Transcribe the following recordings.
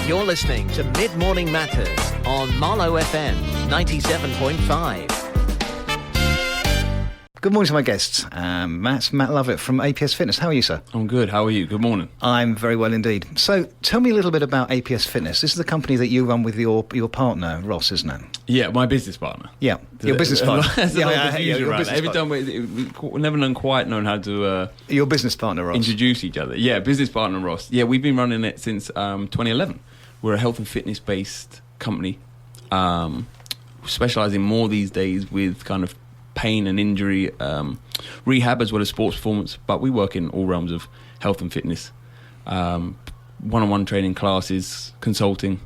You're listening to Mid-Morning Matters on MarlowFM 97.5. Good morning to my guests. Matt Lovett from apsFitness. How are you, sir? I'm good. How are you? Good morning. I'm very well indeed. So tell me a little bit about apsFitness. This is the company that you run with your partner, Ross, isn't it? Yeah, my business partner. Yeah, your business partner. Every time we've never quite known how to... your business partner, Ross. Introduce each other. Yeah, business partner, Ross. Yeah, we've been running it since 2011. We're a health and fitness-based company, specialising more these days with kind of pain and injury rehab as well as sports performance, but we work in all realms of health and fitness, one-on-one training classes, consulting,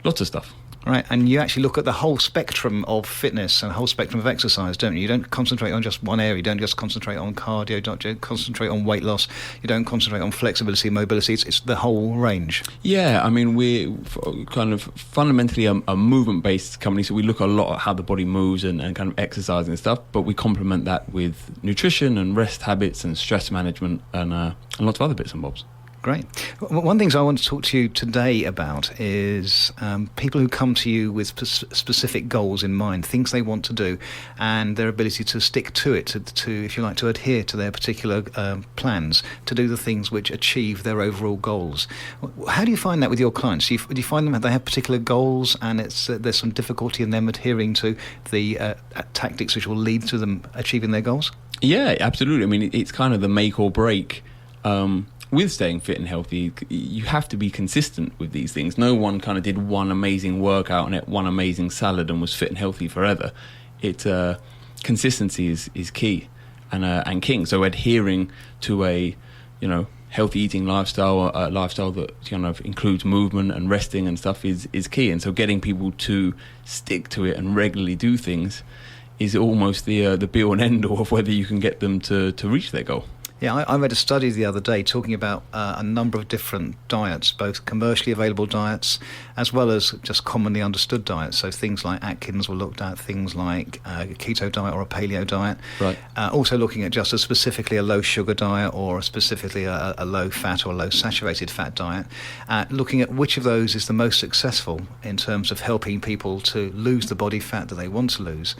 lots of stuff. Right, and you actually look at the whole spectrum of fitness and the whole spectrum of exercise, don't you? You don't concentrate on just one area. You don't just concentrate on cardio, don't concentrate on weight loss. You don't concentrate on flexibility and mobility. It's the whole range. Yeah, I mean, we're kind of fundamentally a movement-based company, so we look a lot at how the body moves and kind of exercise and stuff, but we complement that with nutrition and rest habits and stress management and lots of other bits and bobs. Great. One thing I want to talk to you today about is people who come to you with specific goals in mind, things they want to do, and their ability to stick to it, to if you like, to adhere to their particular plans, to do the things which achieve their overall goals. How do you find that with your clients? Do you find them that they have particular goals and there's some difficulty in them adhering to the tactics which will lead to them achieving their goals? Yeah, absolutely. I mean, it's kind of the make or break. With staying fit and healthy, you have to be consistent with these things. No one kind of did one amazing workout and ate one amazing salad and was fit and healthy forever. Consistency is key and king. So adhering to a healthy eating lifestyle, a lifestyle that kind of includes movement and resting and stuff is key. And so getting people to stick to it and regularly do things is almost the be all and end all of whether you can get them to reach their goal. Yeah, I read a study the other day talking about a number of different diets, both commercially available diets as well as just commonly understood diets. So things like Atkins were looked at, things like a keto diet or a paleo diet. Right. Also looking at just specifically a low sugar diet or specifically a low fat or low saturated fat diet. Looking at which of those is the most successful in terms of helping people to lose the body fat that they want to lose.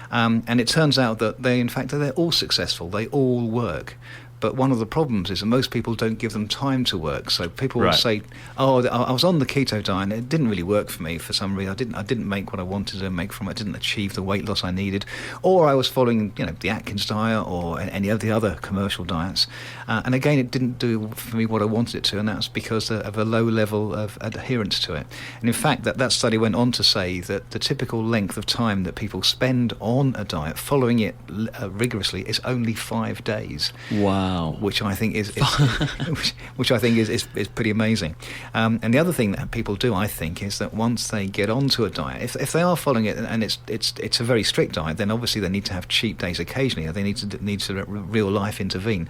And it turns out that they're all successful. They all work. But one of the problems is that most people don't give them time to work. So people will say, "Oh, I was on the keto diet and it didn't really work for me for some reason. I didn't make what I wanted to make from it. I didn't achieve the weight loss I needed, or I was following, the Atkins diet or any of the other commercial diets, and again, it didn't do for me what I wanted it to, and that's because of a low level of adherence to it. And in fact, that study went on to say that the typical length of time that people spend on a diet, following it rigorously, is only 5 days. Wow. Which I think is pretty amazing. And the other thing that people do, I think, is that once they get onto a diet, if they are following it and it's a very strict diet, then obviously they need to have cheat days occasionally. They need to real life intervene.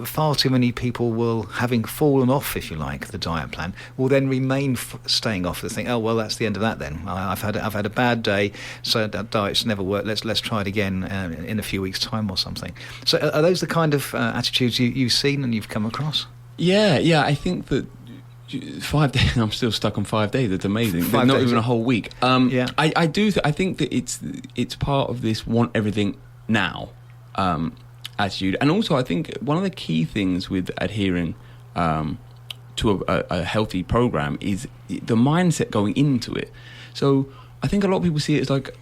Far too many people will, having fallen off, if you like, the diet plan, will then remain staying off. They think, oh well, that's the end of that then. I've had a bad day, so that diet's never worked. Let's try it again in a few weeks' time or something. So are those the kind of attitudes you've seen and you've come across? Yeah. I think that 5 days. I'm still stuck on 5 days. It's amazing. Not even a whole week. Yeah. I do. I think that it's part of this want everything now attitude, and also I think one of the key things with adhering to a healthy program is the mindset going into it. So I think a lot of people see it as like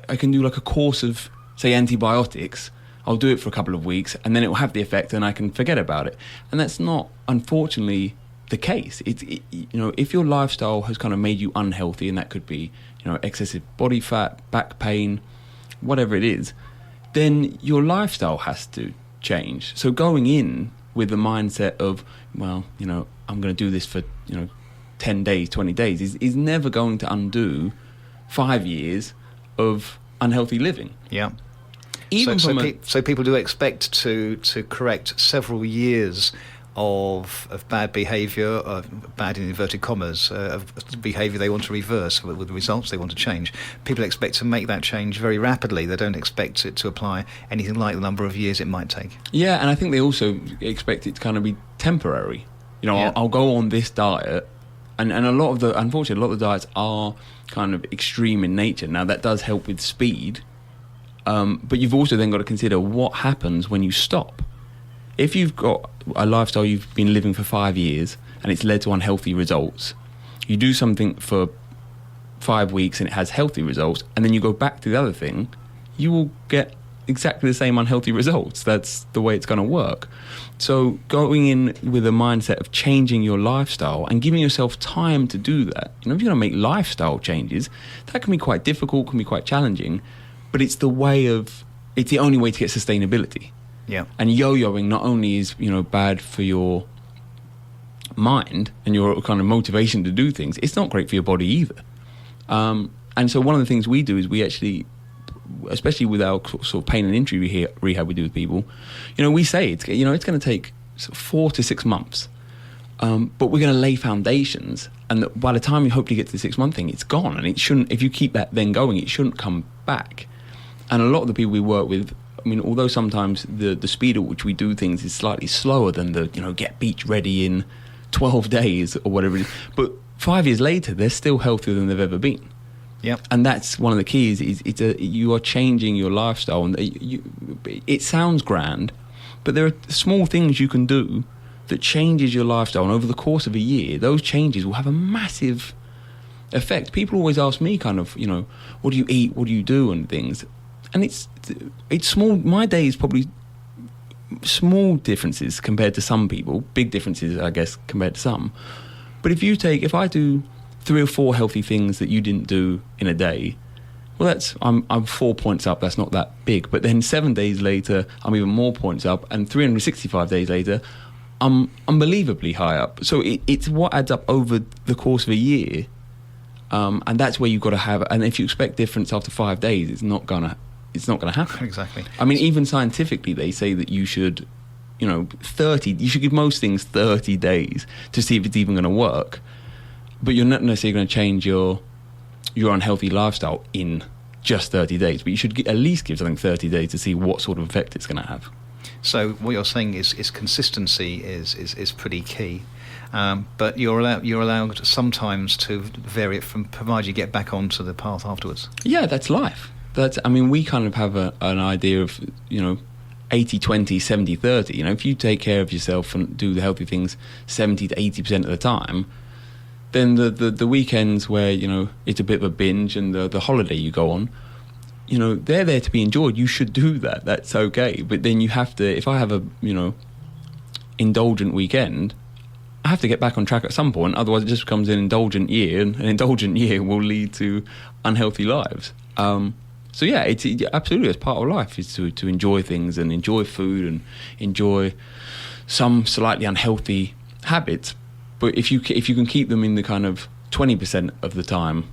I can do like a course of, say, antibiotics. I'll do it for a couple of weeks and then it will have the effect and I can forget about it. And that's not, unfortunately, the case. If your lifestyle has kind of made you unhealthy, and that could be, excessive body fat, back pain, whatever it is, then your lifestyle has to change. So going in with the mindset of, well, I'm going to do this for, 10 days, 20 days is never going to undo 5 years of unhealthy living. Yeah. So people do expect to correct several years of bad behaviour, bad in inverted commas, of behaviour they want to reverse with the results they want to change. People expect to make that change very rapidly. They don't expect it to apply anything like the number of years it might take. Yeah, and I think they also expect it to kind of be temporary. I'll go on this diet And unfortunately, a lot of the diets are kind of extreme in nature. Now, that does help with speed, but you've also then got to consider what happens when you stop. If you've got a lifestyle you've been living for 5 years and it's led to unhealthy results, you do something for 5 weeks and it has healthy results, and then you go back to the other thing, you will get exactly the same unhealthy results. That's the way it's going to work. So going in with a mindset of changing your lifestyle and giving yourself time to do that. If you're going to make lifestyle changes, that can be quite difficult, can be quite challenging, but it's the only way to get sustainability. Yeah. And yo-yoing not only is, bad for your mind and your kind of motivation to do things, it's not great for your body either. And so one of the things we do is we actually, especially with our sort of pain and injury rehab we do with people, we say it's going to take 4 to 6 months, but we're going to lay foundations, and that by the time you hopefully get to the 6-month thing, it's gone, and it shouldn't. If you keep that then going, it shouldn't come back. And a lot of the people we work with, although sometimes the speed at which we do things is slightly slower than the get beach ready in 12 days or whatever it is, but 5 years later they're still healthier than they've ever been. Yep. And that's one of the keys. You are changing your lifestyle, and it sounds grand, but there are small things you can do that changes your lifestyle, and over the course of a year, those changes will have a massive effect. People always ask me, kind of, what do you eat, what do you do, and things, and it's small. My day is probably small differences compared to some people, big differences, I guess, compared to some. But if I do 3 or 4 healthy things that you didn't do in a day, well, I'm 4 points up. That's not that big. But then 7 days later, I'm even more points up, and 365 days later, I'm unbelievably high up. So it's what adds up over the course of a year, and that's where you've got to have. And if you expect difference after 5 days, it's not gonna happen. Exactly. Even scientifically, they say that you should, 30. You should give most things 30 days to see if it's even going to work. But you're not necessarily going to change your unhealthy lifestyle in just 30 days. But you should at least give something 30 days to see what sort of effect it's going to have. So what you're saying is consistency is pretty key. But you're allowed sometimes to vary it from, provided you get back onto the path afterwards. Yeah, that's life. We kind of have an idea of 80-20, 70-30. If you take care of yourself and do the healthy things 70 to 80% of the time, then the weekends where it's a bit of a binge, and the holiday you go on, they're there to be enjoyed. You should do that. That's okay. But then you have to. If I have a indulgent weekend, I have to get back on track at some point. Otherwise, it just becomes an indulgent year, and an indulgent year will lead to unhealthy lives. So yeah, absolutely, it's part of life is to enjoy things and enjoy food and enjoy some slightly unhealthy habits. But if you can keep them in the kind of 20% of the time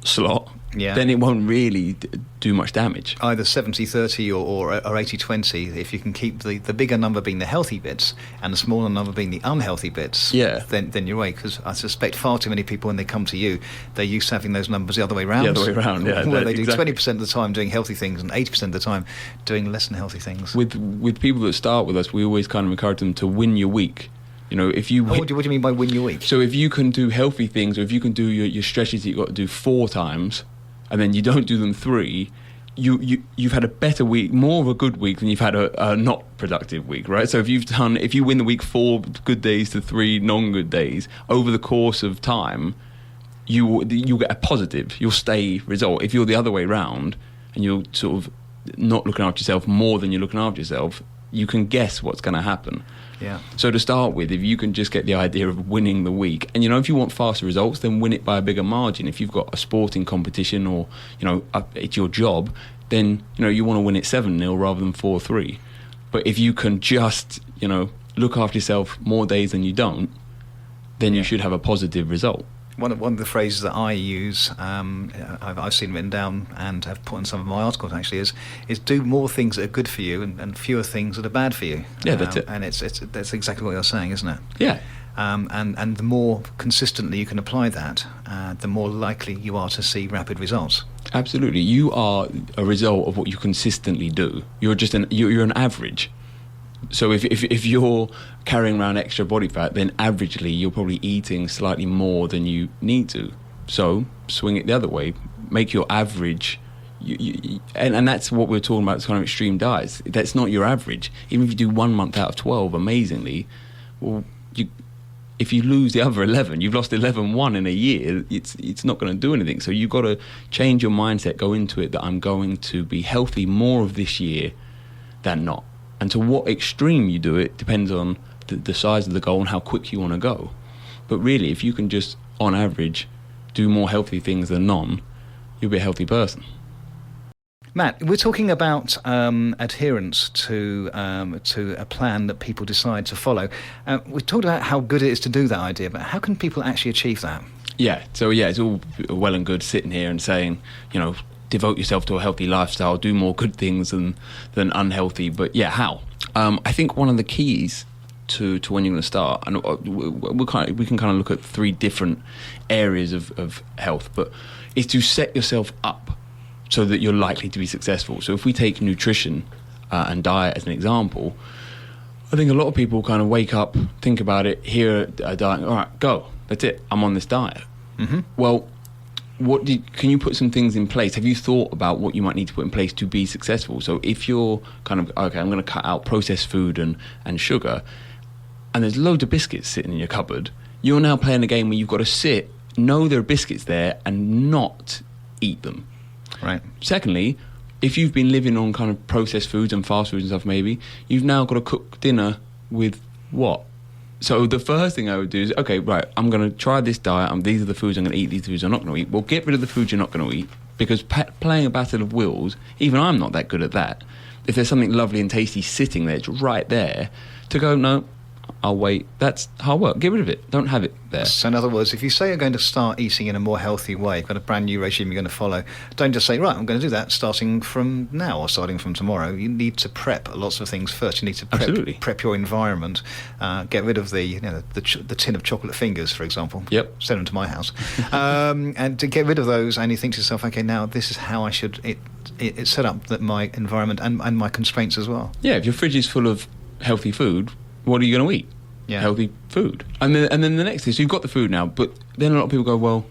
slot, then it won't really do much damage. Either 70-30 or 80-20. If you can keep the bigger number being the healthy bits and the smaller number being the unhealthy bits, then you're right. Because I suspect far too many people, when they come to you, they're used to having those numbers the other way around. The other way around, yeah. Where they do 20% of the time doing healthy things and 80% of the time doing less than healthy things. With people that start with us, we always kind of encourage them to win your week. If you what do you mean by win your week? So if you can do healthy things, or if you can do your stretches that you've got to do 4 times, and then you don't do them 3, you've had a better week, more of a good week than you've had a not productive week, right? So if you win the week 4 good days to 3 non-good days, over the course of time, you'll get a positive, you'll stay result. If you're the other way round and you're sort of not looking after yourself more than you're looking after yourself, you can guess what's going to happen. Yeah. So to start with, if you can just get the idea of winning the week, and if you want faster results, then win it by a bigger margin. If you've got a sporting competition, or it's your job, then you want to win it 7-0 rather than 4-3. But if you can just look after yourself more days than you don't, then you should have a positive result. One of the phrases that I use, I've seen written down and have put in some of my articles actually, is do more things that are good for you and fewer things that are bad for you. Yeah, that's it. And that's exactly what you're saying, isn't it? Yeah. And the more consistently you can apply that, the more likely you are to see rapid results. Absolutely, you are a result of what you consistently do. You're just you're an average. So if you're carrying around extra body fat, then averagely you're probably eating slightly more than you need to. So swing it the other way. Make your average, and that's what we're talking about, this kind of extreme diets. That's not your average. Even if you do 1 month out of 12, amazingly, well, if you lose the other 11, you've lost 11-1 in a year, it's not going to do anything. So you've got to change your mindset, go into it that I'm going to be healthy more of this year than not. And to what extreme you do it depends on the size of the goal and how quick you want to go. But really, if you can just, on average, do more healthy things than none, you'll be a healthy person. Matt, we're talking about adherence to a plan that people decide to follow. We've talked about how good it is to do that idea, but how can people actually achieve that? Yeah, so it's all well and good sitting here and saying, devote yourself to a healthy lifestyle, do more good things than unhealthy. But yeah, how? I think one of the keys to when you're going to start, and we can kind of look at 3 different areas of health, but is to set yourself up so that you're likely to be successful. So if we take nutrition and diet as an example, I think a lot of people kind of wake up, think about it, hear a diet, all right, go, that's it, I'm on this diet. Mm-hmm. Well, can you put some things in place? Have you thought about what you might need to put in place to be successful? So if you're kind of, okay, I'm going to cut out processed food and sugar, and there's loads of biscuits sitting in your cupboard, you're now playing a game where you've got to know there are biscuits there and not eat them. Right. Secondly, if you've been living on kind of processed foods and fast foods and stuff, maybe, you've now got to cook dinner with what? So the first thing I would do is, okay, right, I'm going to try this diet, these are the foods I'm going to eat, these foods I'm not going to eat. Well, get rid of the foods you're not going to eat, because playing a battle of wills, even I'm not that good at that. If there's something lovely and tasty sitting there, it's right there, to go, no, I'll wait. That's hard work. Get rid of it. Don't have it there. So in other words, if you say you're going to start eating in a more healthy way, you've got a brand new regime you're going to follow, don't just say, right, I'm going to do that starting from now or starting from tomorrow. You need to prep lots of things first. You need to prep your environment, get rid of the tin of chocolate fingers, for example. Yep. Send them to my house. And to get rid of those, and you think to yourself, okay, now this is how I should it's set up, that my environment and my constraints as well. Yeah, if your fridge is full of healthy food, what are you going to eat? Yeah. Healthy food. And then the next thing, so you've got the food now, but then a lot of people go, well,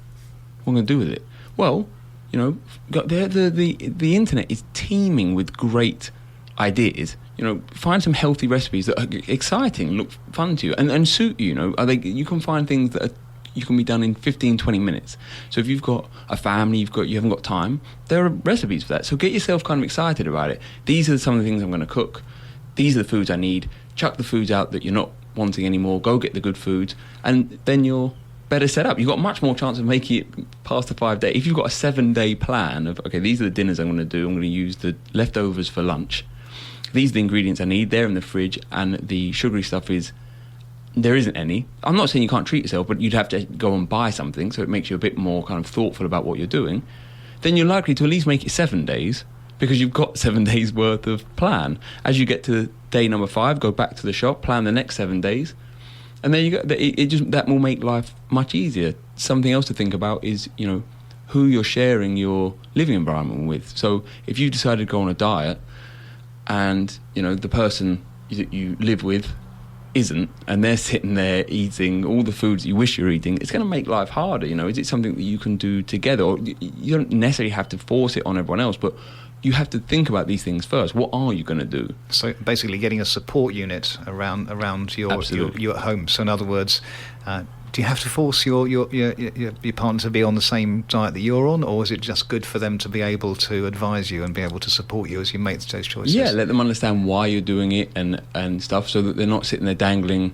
what am I going to do with it? Well, the internet is teeming with great ideas. Find some healthy recipes that are exciting, look fun to you, and suit you. You can find things that you can be done in 15, 20 minutes. So if you've got a family, you haven't got time, there are recipes for that. So get yourself kind of excited about it. These are some of the things I'm going to cook. These are the foods I need. Chuck the foods out that you're not wanting anymore. Go get the good foods, and then you're better set up. You've got much more chance of making it past the 5 day. If you've got a 7-day plan of, okay, these are the dinners I'm going to do. I'm going to use the leftovers for lunch. These are the ingredients I need. They're in the fridge, and the sugary stuff there isn't any. I'm not saying you can't treat yourself, but you'd have to go and buy something, so it makes you a bit more kind of thoughtful about what you're doing. Then you're likely to at least make it 7 days, because you've got 7 days worth of plan. As you get to day number 5, go back to the shop, plan the next 7 days, and there you go. That will make life much easier. Something else to think about is, who you're sharing your living environment with. So if you decided to go on a diet, and the person that you live with isn't, and they're sitting there eating all the foods you wish you're eating, it's going to make life harder. Is it something that you can do together? Or you don't necessarily have to force it on everyone else, but you have to think about these things first. What are you going to do? So basically getting a support unit around your at home. So in other words, do you have to force your partner to be on the same diet that you're on, or is it just good for them to be able to advise you and be able to support you as you make those choices? Yeah, let them understand why you're doing it and stuff, so that they're not sitting there dangling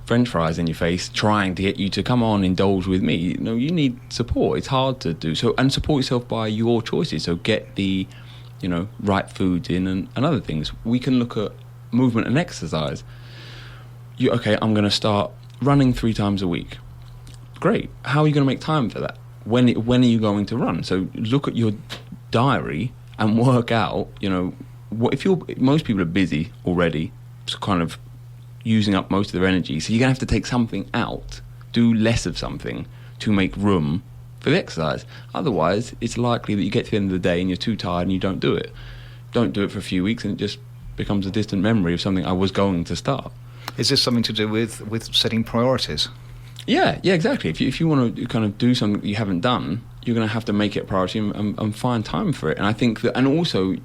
French fries in your face, trying to get you to come on, indulge with me. You need support. It's hard to do so, and support yourself by your choices. So get the, right foods in and other things. We can look at movement and exercise. I'm going to start running 3 times a week. Great. How are you going to make time for that? When are you going to run? So look at your diary and work out. Most people are busy already, so kind of using up most of their energy, so you're going to have to take something out, do less of something to make room for the exercise. Otherwise, it's likely that you get to the end of the day and you're too tired and you don't do it. Don't do it for a few weeks and it just becomes a distant memory of something I was going to start. Is this something to do with setting priorities? Yeah, exactly. If you want to kind of do something that you haven't done, you're going to have to make it a priority and find time for it. And I think that, and also,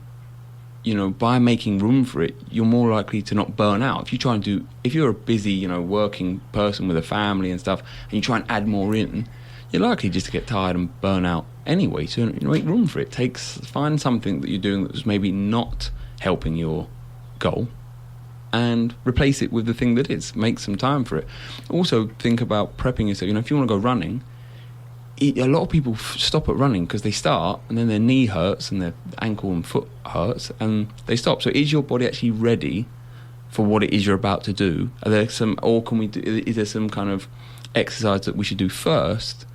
you know, by making room for it, you're more likely to not burn out. If you're a busy, you know, working person with a family and stuff, and you try and add more in, you're likely just to get tired and burn out anyway. So make room for it. Find something that you're doing that's maybe not helping your goal, and replace it with the thing that is. Make some time for it. Also, think about prepping yourself. You know, if you want to go running, a lot of people stop at running because they start and then their knee hurts and their ankle and foot hurts and they stop. So is your body actually ready for what it is you're about to do? Is there some kind of exercise that we should do first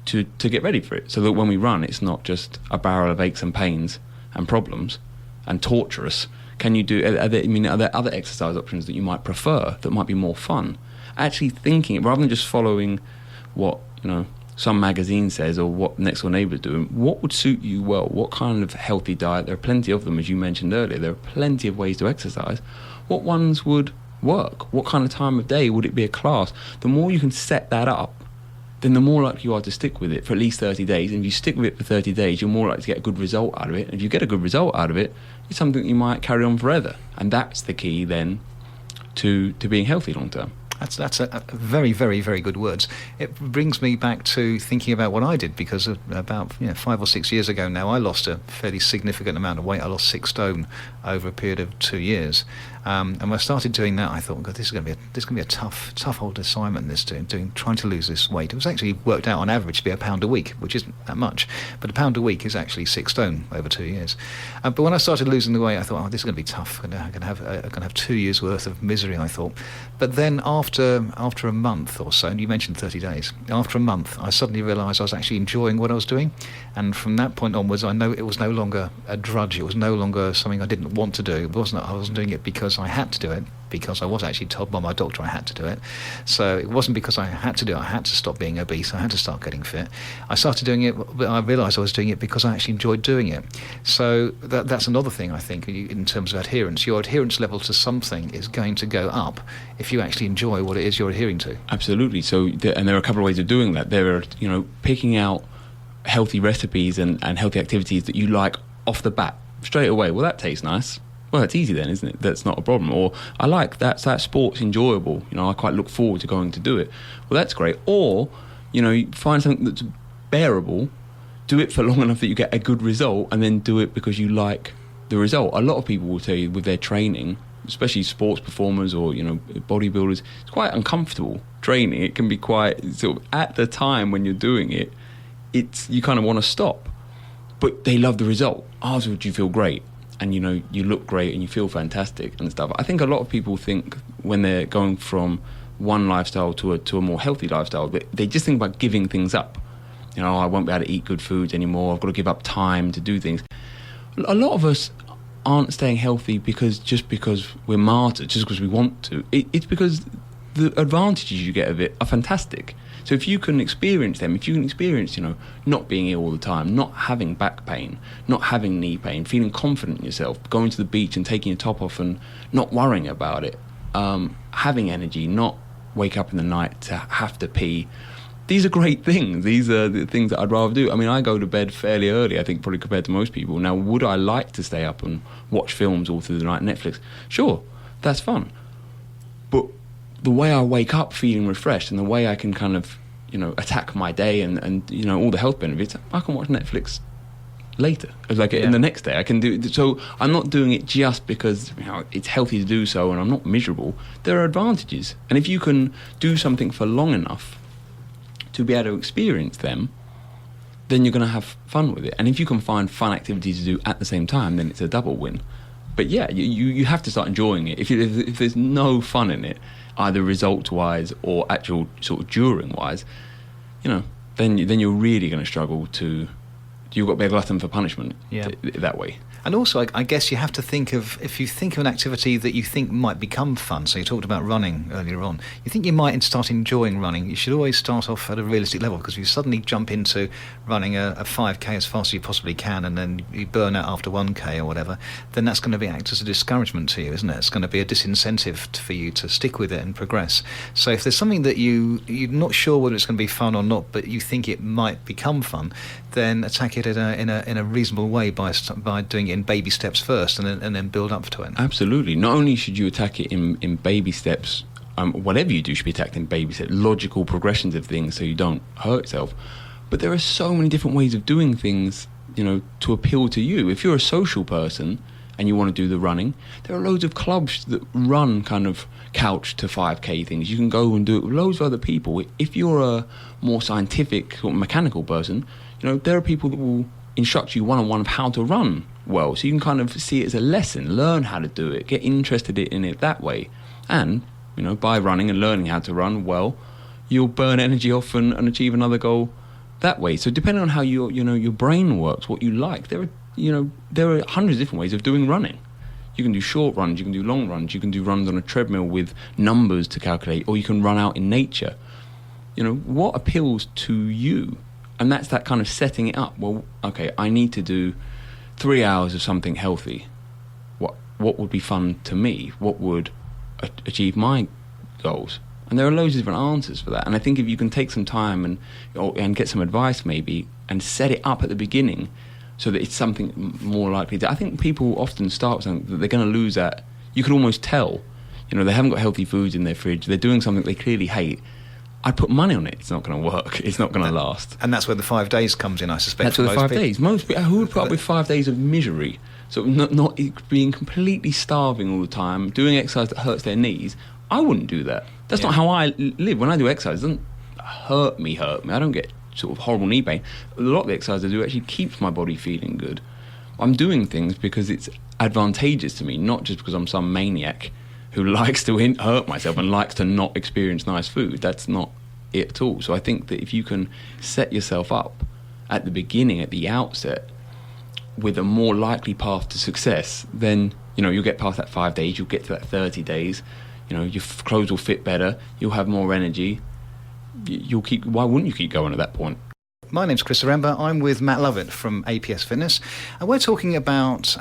to get ready for it, so that when we run, it's not just a barrel of aches and pains and problems and torturous? Are there other exercise options that you might prefer that might be more fun? Actually thinking, rather than just following what, you know, some magazine says or what next door neighbour's doing, what would suit you well? What kind of healthy diet? There are plenty of them, as you mentioned earlier. There are plenty of ways to exercise. What ones would work? What kind of time of day would it be a class? The more you can set that up, then the more likely you are to stick with it for at least 30 days. And if you stick with it for 30 days, you're more likely to get a good result out of it. And if you get a good result out of it, it's something that you might carry on forever. And that's the key then to being healthy long term. That's a very, very, very good words. It brings me back to thinking about what I did, because about 5 or 6 years ago now, I lost a fairly significant amount of weight. I lost 6 stone over a period of 2 years. And when I started doing that, I thought, God, this is going to be a tough old assignment. Trying to lose this weight. It was actually worked out on average to be £1 a week, which isn't that much, but £1 a week is actually 6 stone over 2 years. But when I started losing the weight, I thought, this is going to be tough. I'm going to have 2 years worth of misery, I thought. But then after a month or so, and you mentioned 30 days, after a month, I suddenly realised I was actually enjoying what I was doing, and from that point onwards, I know it was no longer a drudge. It was no longer something I didn't want to do. I wasn't doing it because I had to do it, because I was actually told by my doctor I had to do it. So it wasn't because I had to do it. I had to stop being obese. I had to start getting fit. I started doing it, but I realised I was doing it because I actually enjoyed doing it. So that's another thing, I think, in terms of adherence. Your adherence level to something is going to go up if you actually enjoy what it is you're adhering to. Absolutely. So, and there are a couple of ways of doing that. There are, picking out healthy recipes and healthy activities that you like off the bat straight away. Well, that tastes nice. Well, it's easy then, isn't it? That's not a problem. Or I like that sport's enjoyable. I quite look forward to going to do it. Well, that's great. Or, you find something that's bearable, do it for long enough that you get a good result, and then do it because you like the result. A lot of people will tell you with their training, especially sports performers or, bodybuilders, it's quite uncomfortable training. It can be quite, sort of, at the time when you're doing it, you kind of want to stop. But they love the result. Afterwards, you feel great. And, you look great and you feel fantastic and stuff. I think a lot of people think when they're going from one lifestyle to a more healthy lifestyle, they just think about giving things up. I won't be able to eat good foods anymore. I've got to give up time to do things. A lot of us aren't staying healthy because we're martyrs, just because we want to. It's because the advantages you get of it are fantastic. So if you can experience them, not being ill all the time, not having back pain, not having knee pain, feeling confident in yourself, going to the beach and taking your top off and not worrying about it, having energy, not wake up in the night to have to pee, these are great things. These are the things that I'd rather do. I mean, I go to bed fairly early, I think, probably compared to most people. Now, would I like to stay up and watch films all through the night, Netflix? Sure, that's fun. But the way I wake up feeling refreshed and the way I can kind of, attack my day and all the health benefits, I can watch Netflix later. In the next day, I can do it. So I'm not doing it just because it's healthy to do so and I'm not miserable. There are advantages. And if you can do something for long enough to be able to experience them, then you're going to have fun with it. And if you can find fun activities to do at the same time, then it's a double win. But yeah, you have to start enjoying it. If there's no fun in it, either result-wise or actual sort of during-wise, then you're really going to struggle to. You've got to be a glutton for punishment that way. And also, I guess you have to think of, if you think of an activity that you think might become fun, so you talked about running earlier on, you think you might start enjoying running, you should always start off at a realistic level, because if you suddenly jump into running a 5k as fast as you possibly can, and then you burn out after 1k or whatever, then that's going to act as a discouragement to you, isn't it? It's going to be a disincentive for you to stick with it and progress. So if there's something that you're not sure whether it's going to be fun or not, but you think it might become fun, then attack it in a reasonable way by doing it in baby steps first, and then build up to it. Absolutely. Not only should you attack it in baby steps, whatever you do should be attacked in baby steps, logical progressions of things, so you don't hurt yourself. But there are so many different ways of doing things, to appeal to you. If you're a social person and you want to do the running, there are loads of clubs that run kind of couch to 5k things. You can go and do it with loads of other people. If you're a more scientific or mechanical person, there are people that will instruct you one-on-one of how to run well, so you can kind of see it as a lesson, learn how to do it, get interested in it that way. And by running and learning how to run well, you'll burn energy off and achieve another goal that way. So depending on how your brain works, what you like, there are hundreds of different ways of doing running. You can do short runs, you can do long runs, you can do runs on a treadmill with numbers to calculate, or you can run out in nature. What appeals to you? And that's that kind of setting it up. Well, okay, I need to do 3 hours of something healthy. What would be fun to me? What would achieve my goals? And there are loads of different answers for that. And I think if you can take some time and get some advice maybe, and set it up at the beginning so that it's something more likely to... I think people often start with something that they're going to lose at. You can almost tell. They haven't got healthy foods in their fridge. They're doing something they clearly hate. I'd put money on it. It's not going to work. It's not going to last. And that's where the 5 days comes in, I suspect. That's where the 5 days. Most people, who would put up with 5 days of misery? So not being completely starving all the time, doing exercise that hurts their knees. I wouldn't do that. That's not how I live. When I do exercise, it doesn't hurt me. I don't get sort of horrible knee pain. A lot of the exercise I do actually keeps my body feeling good. I'm doing things because it's advantageous to me, not just because I'm some maniac who likes to hurt myself and likes to not experience nice food. That's not it at all. So I think that if you can set yourself up at the beginning, at the outset, with a more likely path to success, then you'll get past that 5 days, you'll get to that 30 days, your clothes will fit better, you'll have more energy. Why wouldn't you keep going at that point? My name's Chris Aremba. I'm with Matt Lovett from apsFitness, and we're talking about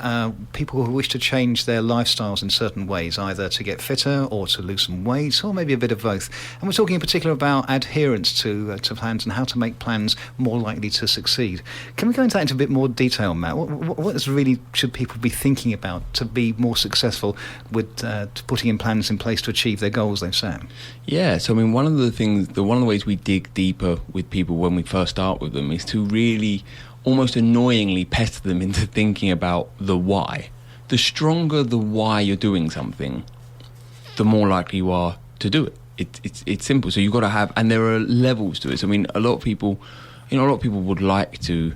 people who wish to change their lifestyles in certain ways, either to get fitter or to lose some weight, or maybe a bit of both. And we're talking in particular about adherence to plans and how to make plans more likely to succeed. Can we go into that into a bit more detail, Matt? What really should people be thinking about to be more successful with putting in plans in place to achieve their goals they've set? Yeah, so one of the ways we dig deeper with people when we first start with them is to really almost annoyingly pester them into thinking about the why. The stronger the why you're doing something, the more likely you are to do it. It's simple. So you've got to have, and there are levels to it. So a lot of people would like to,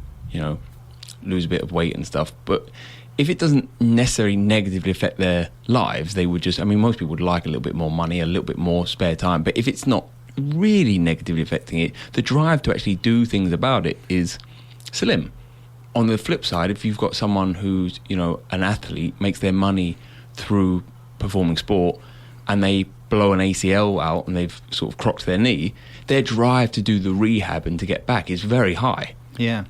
lose a bit of weight and stuff, but if it doesn't necessarily negatively affect their lives, they would just, most people would like a little bit more money, a little bit more spare time, but if it's not really negatively affecting it, the drive to actually do things about it is slim. On the flip side, if you've got someone who's, an athlete, makes their money through performing sport, and they blow an ACL out and they've sort of crocked their knee, their drive to do the rehab and to get back is very high. Yeah.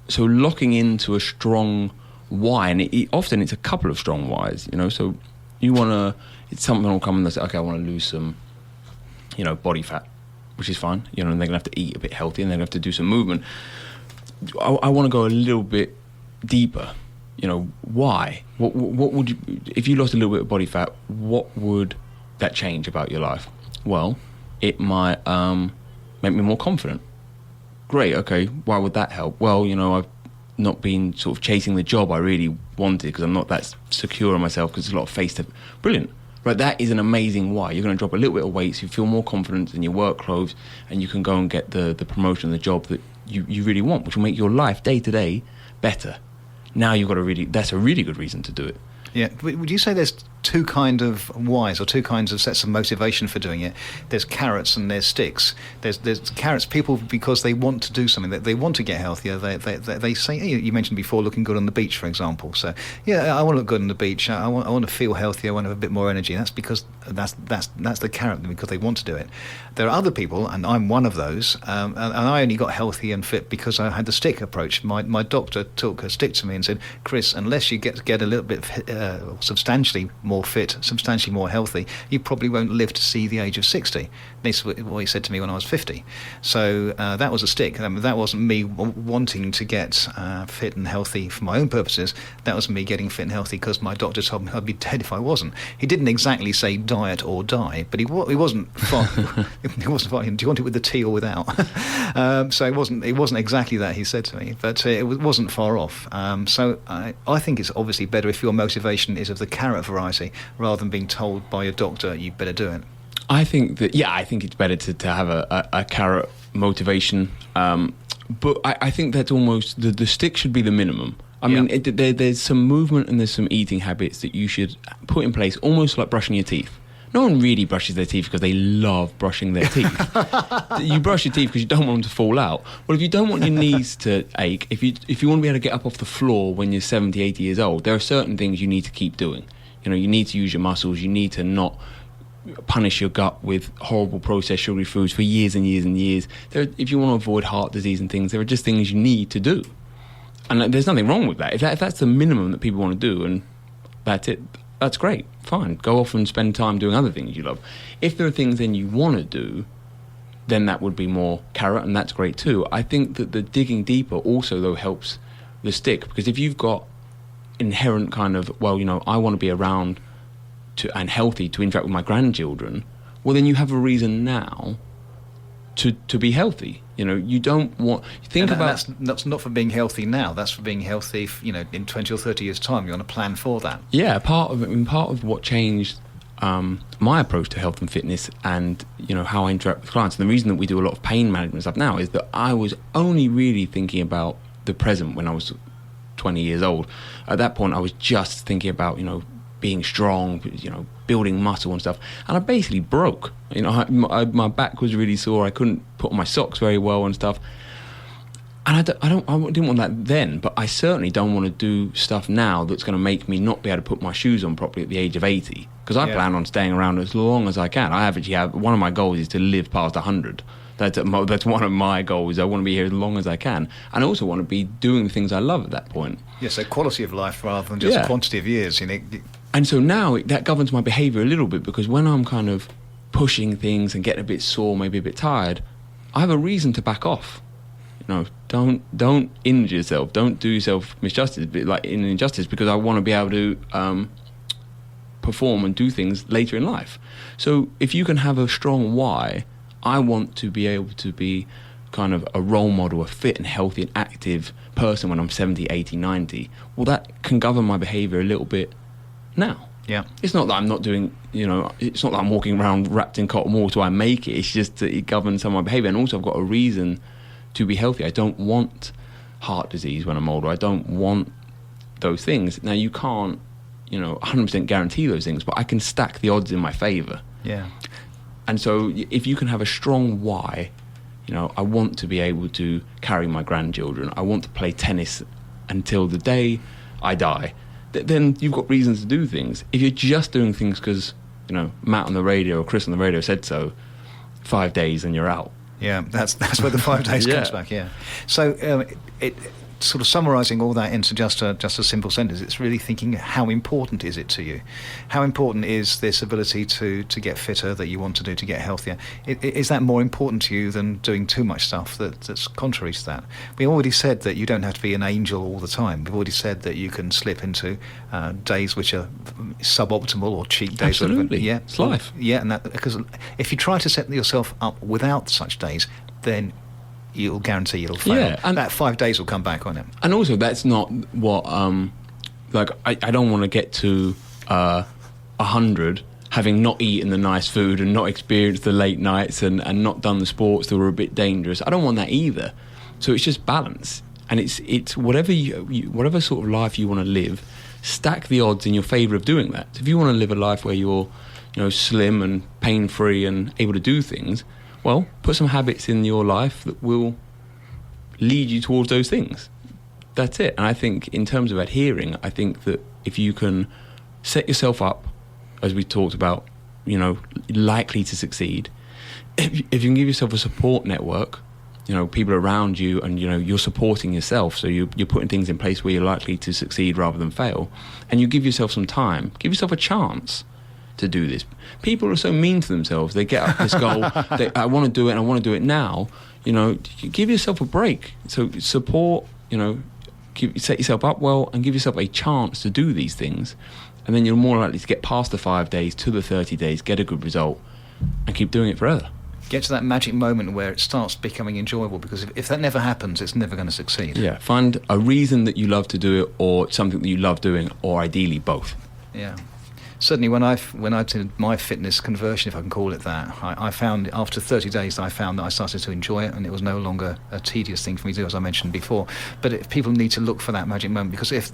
So locking into a strong why, and often it's a couple of strong whys, so you want to, it's something will come and they say, okay, I want to lose some, body fat, which is fine, and they're going to have to eat a bit healthy and they're going to have to do some movement. I want to go a little bit deeper, why? What would you, if you lost a little bit of body fat, what would that change about your life? Well, it might make me more confident. Great, okay, why would that help? Well, I've not been sort of chasing the job I really wanted because I'm not that secure in myself because there's a lot of face to... Brilliant. Right, that is an amazing why. You're going to drop a little bit of weight so you feel more confident in your work clothes and you can go and get the promotion, the job that you really want, which will make your life day to day better. Now you've got that's a really good reason to do it. Yeah. Would you say there's two kind of whys or two kinds of sets of motivation for doing it. There's carrots and there's sticks. There's carrots, people, because they want to do something, that they want to get healthier. They say, you mentioned before looking good on the beach, for example. So yeah, I want to look good on the beach. I want to feel healthy. I want to have a bit more energy. That's because that's the carrot, because they want to do it. There are other people, and I'm one of those, and I only got healthy and fit because I had the stick approach. My doctor took a stick to me and said, Chris, unless you get a little bit substantially more fit, substantially more healthy, you probably won't live to see the age of 60. This is what he said to me when I was 50. So that was a stick. That wasn't me wanting to get fit and healthy for my own purposes. That was me getting fit and healthy because my doctor told me I'd be dead if I wasn't. He didn't exactly say diet or die, but he wasn't far. He wasn't far. Do you want it with the tea or without? So it wasn't exactly that he said to me, but it wasn't far off. So I think it's obviously better if your motivation is of the carrot variety rather than being told by your doctor you better do it. I think it's better to have a carrot motivation, but I think that's almost the stick should be the minimum. I mean, there's some movement and there's some eating habits that you should put in place, almost like brushing your teeth. No one really brushes their teeth because they love brushing their teeth. You brush your teeth because you don't want them to fall out. Well, if you don't want your knees to ache, if you want to be able to get up off the floor when you're 70, 80 years old, there are certain things you need to keep doing. You need to use your muscles. You need to not punish your gut with horrible processed sugary foods for years and years and years. If you want to avoid heart disease and things, there are just things you need to do. And there's nothing wrong with that. If that's the minimum that people want to do and that's it, that's great, fine. Go off and spend time doing other things you love. If there are things then you want to do, then that would be more carrot, and that's great too. I think that the digging deeper also, though, helps the stick, because if you've got inherent kind of, I want to be around and healthy to interact with my grandchildren, well, then you have a reason now to be healthy. You don't want... That's not for being healthy now. That's for being healthy, in 20 or 30 years' time. You want to plan for that. Yeah, part of what changed my approach to health and fitness and, how I interact with clients, and the reason that we do a lot of pain management stuff now is that I was only really thinking about the present when I was 20 years old. At that point, I was just thinking about, being strong, building muscle and stuff, and I basically broke. My back was really sore. I couldn't put on my socks very well and stuff. And I didn't want that then, but I certainly don't want to do stuff now that's going to make me not be able to put my shoes on properly at the age of 80. Because I plan on staying around as long as I can. I actually have one of my goals is to live past 100. That's one of my goals. I want to be here as long as I can, and I also want to be doing the things I love at that point. Yeah, so quality of life rather than just quantity of years. And so now that governs my behaviour a little bit, because when I'm kind of pushing things and getting a bit sore, maybe a bit tired, I have a reason to back off. Don't injure yourself. Don't do yourself injustice, because I want to be able to perform and do things later in life. So if you can have a strong why, I want to be able to be kind of a role model, a fit and healthy and active person when I'm 70, 80, 90. Well, that can govern my behaviour a little bit now. Yeah. It's not that I'm not doing, it's not that I'm walking around wrapped in cotton wool till I make it. It's just that it governs some of my behaviour. And also I've got a reason to be healthy. I don't want heart disease when I'm older. I don't want those things. Now, you can't, 100% guarantee those things, but I can stack the odds in my favour. Yeah. And so if you can have a strong why, I want to be able to carry my grandchildren. I want to play tennis until the day I die. Then you've got reasons to do things. If you're just doing things because, Matt on the radio or Chris on the radio said so, 5 days and you're out. Yeah, that's where the 5 days comes back, yeah. So it sort of summarising all that into just a simple sentence, it's really thinking, how important is it to you? How important is this ability to get fitter that you want to do to get healthier? Is that more important to you than doing too much stuff that's contrary to that? We already said that you don't have to be an angel all the time. We've already said that you can slip into days which are suboptimal or cheat days. Absolutely, yeah, it's life. Yeah, and that, because if you try to set yourself up without such days, then you'll guarantee you'll fail. Yeah, and that 5 days will come back on it. And also, that's not what I don't want to get to 100 having not eaten the nice food and not experienced the late nights and not done the sports that were a bit dangerous. I don't want that either. So it's just balance, and it's whatever whatever sort of life you want to live, stack the odds in your favour of doing that. If you want to live a life where you're, slim and pain-free and able to do things, well, put some habits in your life that will lead you towards those things. That's it. And I think in terms of adhering, I think that if you can set yourself up, as we talked about, likely to succeed, if you can give yourself a support network, people around you, and you're supporting yourself, so you're putting things in place where you're likely to succeed rather than fail, and you give yourself some time, give yourself a chance to do this. People are so mean to themselves. They get up this goal, I want to do it and I want to do it now. Give yourself a break. So support, set yourself up well and give yourself a chance to do these things, and then you're more likely to get past the 5 days to the 30 days, get a good result, and keep doing it forever. Get to that magic moment where it starts becoming enjoyable, because if that never happens, it's never going to succeed. Yeah, find a reason that you love to do it, or something that you love doing, or ideally both. Yeah. Certainly when I did my fitness conversion, if I can call it that, I found after 30 days I found that I started to enjoy it, and it was no longer a tedious thing for me to do, as I mentioned before. But if people need to look for that magic moment, because if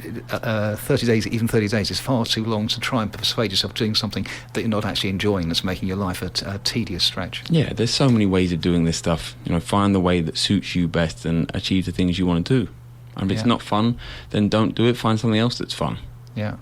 30 days is far too long to try and persuade yourself doing something that you're not actually enjoying, that's making your life a tedious stretch. Yeah, there's so many ways of doing this stuff. Find the way that suits you best and achieve the things you want to do. And if it's not fun, then don't do it. Find something else that's fun. Yeah.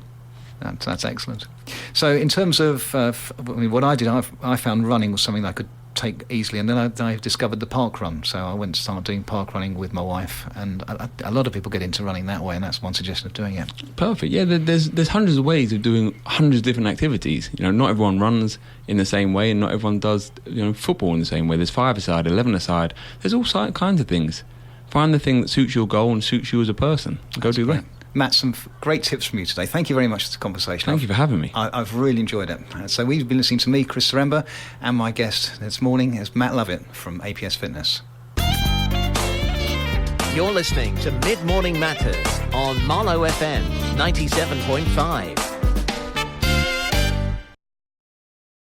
That's excellent. So in terms of what I did, I found running was something that I could take easily, and then I discovered the park run. So I went to start doing park running with my wife, and a lot of people get into running that way, and that's one suggestion of doing it. Perfect. Yeah, there's hundreds of ways of doing hundreds of different activities. Not everyone runs in the same way, and not everyone does football in the same way. There's 5-a-side, 11-a-side. There's all kinds of things. Find the thing that suits your goal and suits you as a person. Go do that. Matt, some great tips from you today. Thank you very much for the conversation. Thank you for having me. I've really enjoyed it. So we've been listening to me, Chris Saremba, and my guest this morning is Matt Lovett from apsFitness. You're listening to Mid Morning Matters on MarlowFM 97.5.